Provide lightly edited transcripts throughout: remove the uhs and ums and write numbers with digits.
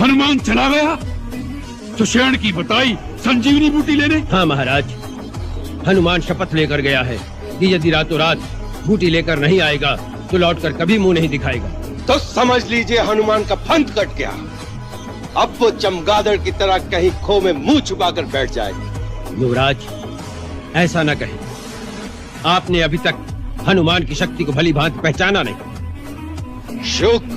हनुमान चला गया सुषेण की बताई संजीवनी बूटी लेने। हाँ महाराज, हनुमान शपथ लेकर गया है कि यदि रातों रात बूटी लेकर नहीं आएगा तो लौटकर कभी मुंह नहीं दिखाएगा। तो समझ लीजिए हनुमान का फंद कट गया। अब वो चमगादड़ की तरह कहीं खो में मुंह छुपाकर बैठ जाएगा। युवराज, ऐसा न कहें। आपने अभी तक हनुमान की शक्ति को भली भांति पहचाना नहीं। शुक,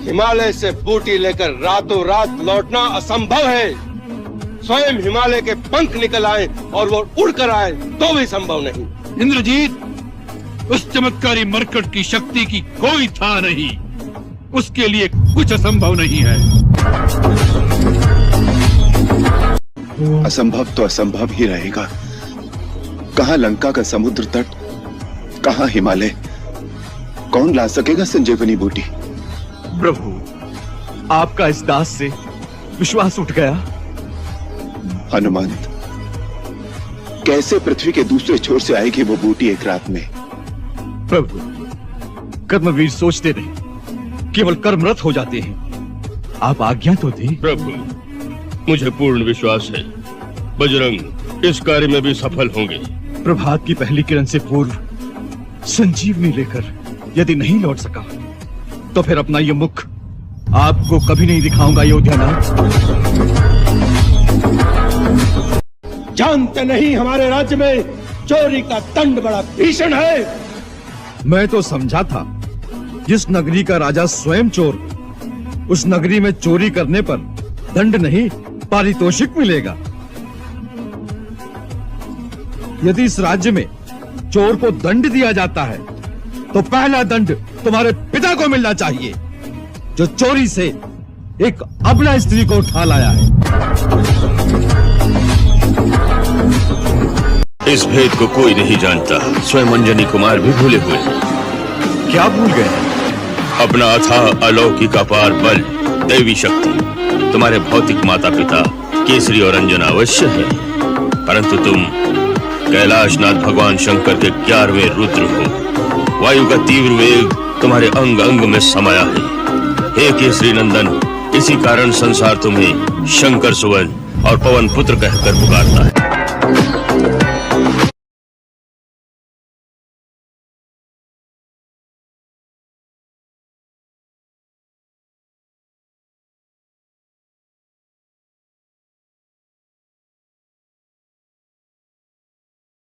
हिमालय से बूटी लेकर रातों रात लौटना असंभव है। स्वयं हिमालय के पंख निकल आए और वो उड़कर आए तो भी संभव नहीं। इंद्रजीत, उस चमत्कारी मरकट की शक्ति की कोई था नहीं। उसके लिए कुछ असंभव नहीं है। असंभव तो असंभव ही रहेगा। कहां लंका का समुद्र तट, कहां हिमालय? कौन ला सकेगा संजीवनी बूटी? प्रभु, आपका इस दास से विश्वास उठ गया। हनुमंत, कैसे पृथ्वी के दूसरे छोर से आएगी वो बूटी एक रात में? प्रभु, कर्मवीर सोचते नहीं, केवल कर्मरत हो जाते हैं। आप आज्ञा तो दें। प्रभु, मुझे पूर्ण विश्वास है बजरंग इस कार्य में भी सफल होंगे। प्रभात की पहली किरण से पूर्व संजीवनी लेकर यदि नहीं लौट सका तो फिर अपना ये मुख आपको कभी नहीं दिखाऊंगा अयोध्यानाथ। जानते नहीं हमारे राज्य में चोरी का दंड बड़ा भीषण है। मैं तो समझा था जिस नगरी का राजा स्वयं चोर, उस नगरी में चोरी करने पर दंड नहीं पारितोषिक मिलेगा। यदि इस राज्य में चोर को दंड दिया जाता है तो पहला दंड तुम्हारे पिता को मिलना चाहिए, जो चोरी से एक अबला स्त्री को उठा लाया है। इस भेद को कोई नहीं जानता, स्वयं अंजनी कुमार भी भूले हुए हैं। क्या भूल गए? अपना अथाह अलौकिक अपार बल, दैवी शक्ति तुम्हारे भौतिक माता पिता केसरी और अंजना अवश्य है, परंतु तुम कैलाशनाथ भगवान शंकर के 11वें रुद्र हो। वायु का तीव्र वेग तुम्हारे अंग अंग में समाया है। हे केसरी नंदन, इसी कारण संसार तुम्हें शंकर सुवन और पवन पुत्र कहकर पुकारता है।